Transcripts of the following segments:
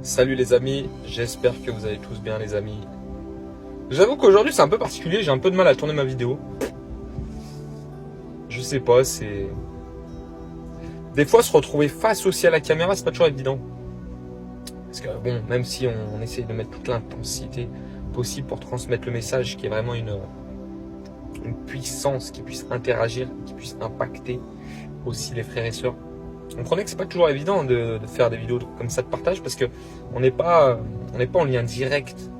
Salut les amis, j'espère que vous allez tous bien les amis. J'avoue qu'aujourd'hui c'est un peu particulier, j'ai un peu de mal à tourner ma vidéo. Je sais pas, c'est... Des fois se retrouver face aussi à la caméra, c'est pas toujours évident. Parce que bon, même si on essaye de mettre toute l'intensité possible pour transmettre le message, qui est vraiment une puissance qui puisse interagir, qui puisse impacter aussi les frères et sœurs. Comprenez que c'est pas toujours évident de faire des vidéos comme ça de partage parce que on n'est pas en lien direct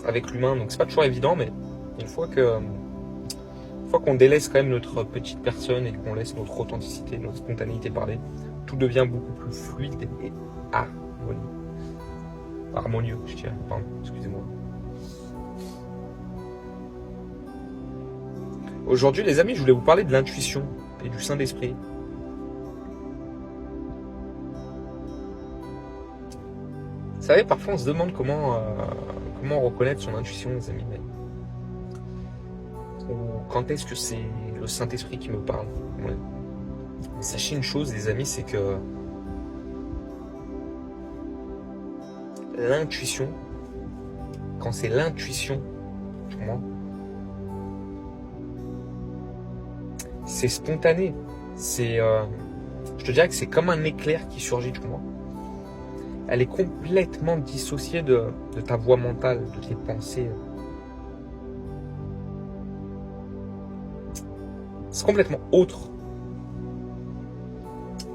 avec l'humain, donc c'est pas toujours évident, mais une fois qu'on délaisse quand même notre petite personne et qu'on laisse notre authenticité, notre spontanéité parler, tout devient beaucoup plus fluide et harmonieux, je dirais. Pardon, excusez-moi. Aujourd'hui, les amis, je voulais vous parler de l'intuition et du Saint-Esprit. Vous savez, parfois on se demande comment reconnaître son intuition, les amis. Ou quand est-ce que c'est le Saint-Esprit qui me parle. Ouais. Sachez une chose, les amis, c'est que l'intuition, quand c'est l'intuition, pour moi, c'est spontané. Je te dirais que c'est comme un éclair qui surgit, tu comprends ? Elle est complètement dissociée de ta voix mentale, de tes pensées. C'est complètement autre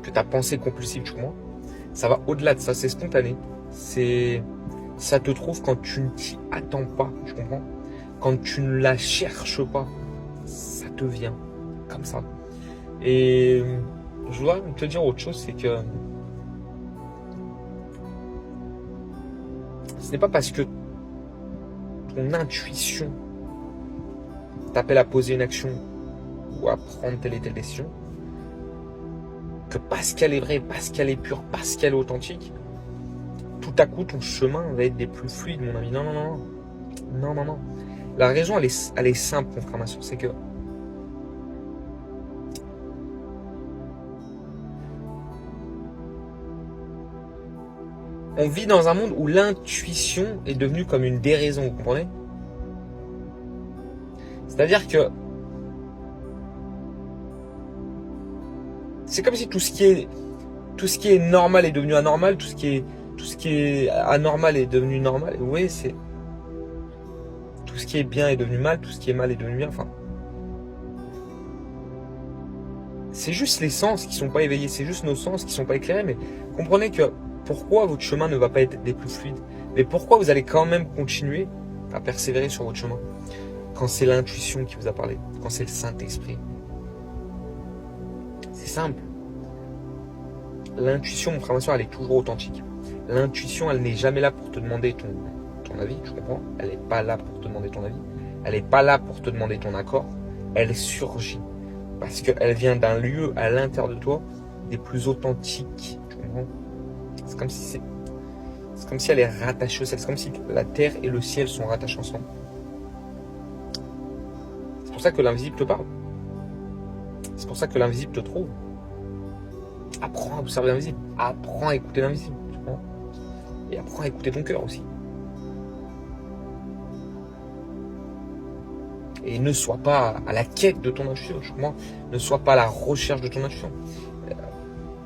que ta pensée compulsive, tu comprends ? Ça va au-delà de ça, c'est spontané. Ça te trouve quand tu ne t'y attends pas, tu comprends ? Quand tu ne la cherches pas, ça te vient comme ça. Et je dois te dire autre chose, c'est que ce n'est pas parce que ton intuition t'appelle à poser une action ou à prendre telle et telle décision que parce qu'elle est vraie, parce qu'elle est pure, parce qu'elle est authentique, tout à coup ton chemin va être des plus fluides, mon ami. Non. La raison, elle est simple, mon frère, ma soeur, c'est que on vit dans un monde où l'intuition est devenue comme une déraison, vous comprenez ? C'est-à-dire que c'est comme si tout ce qui est normal est devenu anormal, tout ce qui est anormal est devenu normal. Oui, c'est tout ce qui est bien est devenu mal, tout ce qui est mal est devenu bien. Enfin, c'est juste les sens qui sont pas éveillés, c'est juste nos sens qui sont pas éclairés. Mais comprenez que pourquoi votre chemin ne va pas être des plus fluides, mais pourquoi vous allez quand même continuer à persévérer sur votre chemin quand c'est l'intuition qui vous a parlé, quand c'est le Saint-Esprit. C'est simple. L'intuition, mon frère, ma soeur, elle est toujours authentique. L'intuition, elle n'est jamais là pour te demander ton avis, tu comprends ? Elle n'est pas là pour te demander ton avis. Elle n'est pas là pour te demander ton accord. Elle surgit parce qu'elle vient d'un lieu à l'intérieur de toi des plus authentiques, tu comprends ? C'est comme si elle est rattachée au ciel. C'est comme si la terre et le ciel sont rattachés ensemble. C'est pour ça que l'invisible te parle. C'est pour ça que l'invisible te trouve. Apprends à observer l'invisible. Apprends à écouter l'invisible. Tu comprends ? Et apprends à écouter ton cœur aussi. Et ne sois pas à la quête de ton intuition. Tu comprends ? Ne sois pas à la recherche de ton intuition.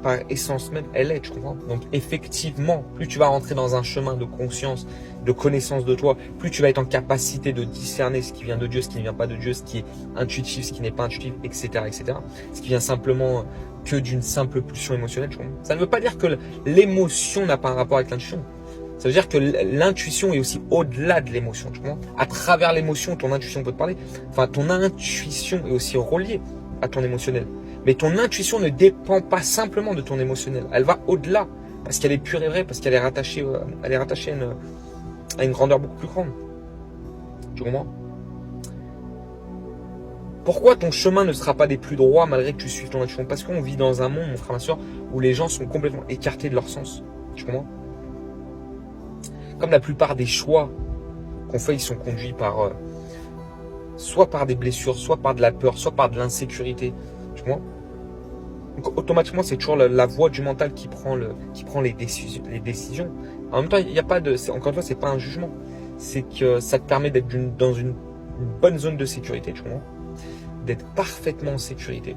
Par essence même, elle est, tu comprends ? Donc effectivement, plus tu vas rentrer dans un chemin de conscience, de connaissance de toi, plus tu vas être en capacité de discerner ce qui vient de Dieu, ce qui ne vient pas de Dieu, ce qui est intuitif, ce qui n'est pas intuitif, etc., etc. Ce qui vient simplement que d'une simple pulsion émotionnelle, tu comprends ? Ça ne veut pas dire que l'émotion n'a pas un rapport avec l'intuition. Ça veut dire que l'intuition est aussi au-delà de l'émotion, tu comprends ? À travers l'émotion, ton intuition peut te parler. Enfin, ton intuition est aussi reliée à ton émotionnel. Mais ton intuition ne dépend pas simplement de ton émotionnel. Elle va au-delà, parce qu'elle est pure et vraie, parce qu'elle est rattachée, à une grandeur beaucoup plus grande. Tu comprends ? Pourquoi ton chemin ne sera pas des plus droits malgré que tu suives ton intuition ? Parce qu'on vit dans un monde, mon frère, ma soeur, où les gens sont complètement écartés de leur sens. Tu comprends ? Comme la plupart des choix qu'on fait, ils sont conduits par soit par des blessures, soit par de la peur, soit par de l'insécurité. Tu comprends ? Donc automatiquement, c'est toujours la voix du mental qui prend les décisions. En même temps, il n'y a pas de, encore une fois, c'est pas un jugement. C'est que ça te permet d'être dans une bonne zone de sécurité, tu comprends? D'être parfaitement en sécurité.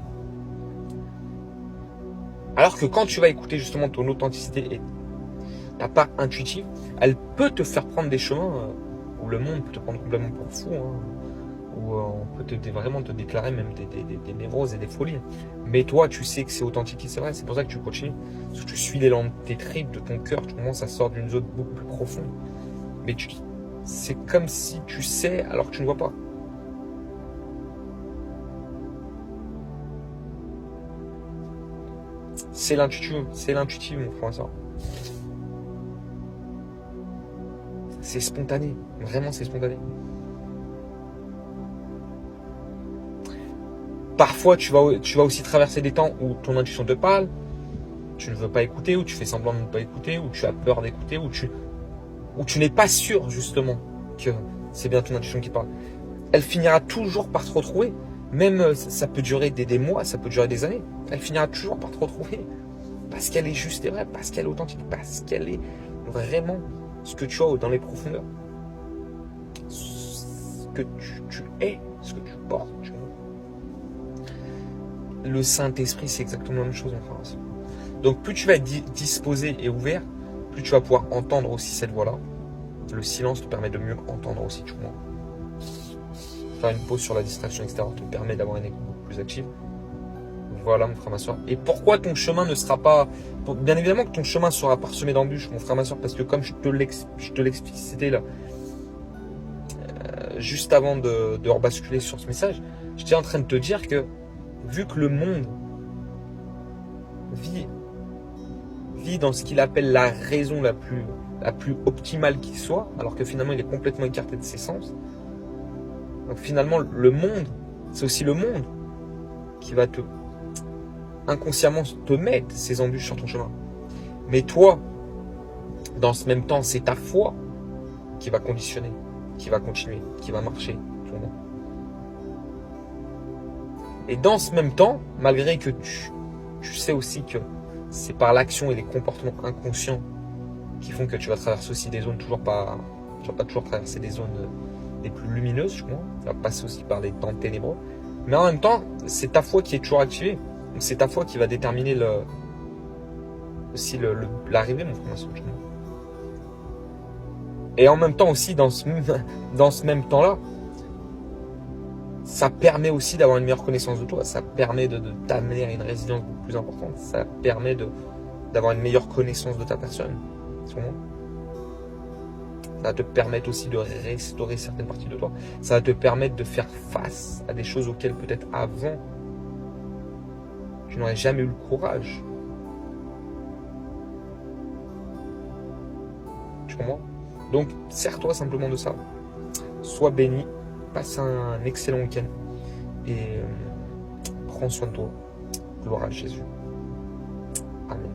Alors que quand tu vas écouter justement ton authenticité et ta part intuitive, elle peut te faire prendre des chemins où le monde peut te prendre complètement pour fou, hein, où on peut vraiment te déclarer même des névroses et des folies. Mais toi, tu sais que c'est authentique et c'est vrai, c'est pour ça que tu continues. Parce que tu suis l'élan de tes tripes, de ton cœur, tu commences à sortir d'une zone beaucoup plus profonde. Mais c'est comme si tu sais alors que tu ne vois pas. C'est l'intuitif, mon frère et soeur. C'est spontané, vraiment c'est spontané. Parfois, tu vas aussi traverser des temps où ton intuition te parle, tu ne veux pas écouter, ou tu fais semblant de ne pas écouter, ou tu as peur d'écouter, ou tu n'es pas sûr justement que c'est bien ton intuition qui parle. Elle finira toujours par te retrouver. Même ça peut durer des mois, ça peut durer des années. Elle finira toujours par te retrouver. Parce qu'elle est juste et vraie, parce qu'elle est authentique, parce qu'elle est vraiment ce que tu as dans les profondeurs. Ce que tu es, ce que tu portes. Le Saint-Esprit, c'est exactement la même chose, mon frère. Donc plus tu vas être disposé et ouvert, plus tu vas pouvoir entendre aussi cette voix-là. Le silence te permet de mieux entendre aussi, tu vois. Faire une pause sur la distraction, etc. te permet d'avoir une écoute beaucoup plus active. Voilà, mon frère, ma soeur. Et pourquoi ton chemin ne sera pas... Bien évidemment que ton chemin sera parsemé d'embûches, mon frère, ma soeur, parce que comme je te l'explicitais là, juste avant de rebasculer sur ce message, j'étais en train de te dire que, vu que le monde vit dans ce qu'il appelle la raison la plus optimale qui soit, alors que finalement il est complètement écarté de ses sens, donc finalement le monde, c'est aussi le monde qui va inconsciemment te mettre ces embûches sur ton chemin. Mais toi, dans ce même temps, c'est ta foi qui va conditionner, qui va continuer, qui va marcher. Et dans ce même temps, malgré que tu sais aussi que c'est par l'action et les comportements inconscients qui font que tu vas traverser aussi des zones tu vas pas toujours traverser des zones les plus lumineuses, je crois. Tu vas passer aussi par des temps ténébreux. Mais en même temps, c'est ta foi qui est toujours activée. Donc c'est ta foi qui va déterminer l'arrivée, mon frère. Et en même temps aussi, dans ce même temps-là, ça permet aussi d'avoir une meilleure connaissance de toi. Ça permet de t'amener à une résilience beaucoup plus importante. Ça permet d'avoir une meilleure connaissance de ta personne. Ça va te permettre aussi de restaurer certaines parties de toi. Ça va te permettre de faire face à des choses auxquelles peut-être avant tu n'aurais jamais eu le courage. Tu comprends? Donc, sers-toi simplement de ça. Sois béni, passe un excellent week-end et prends soin de toi. Gloire à Jésus. Amen.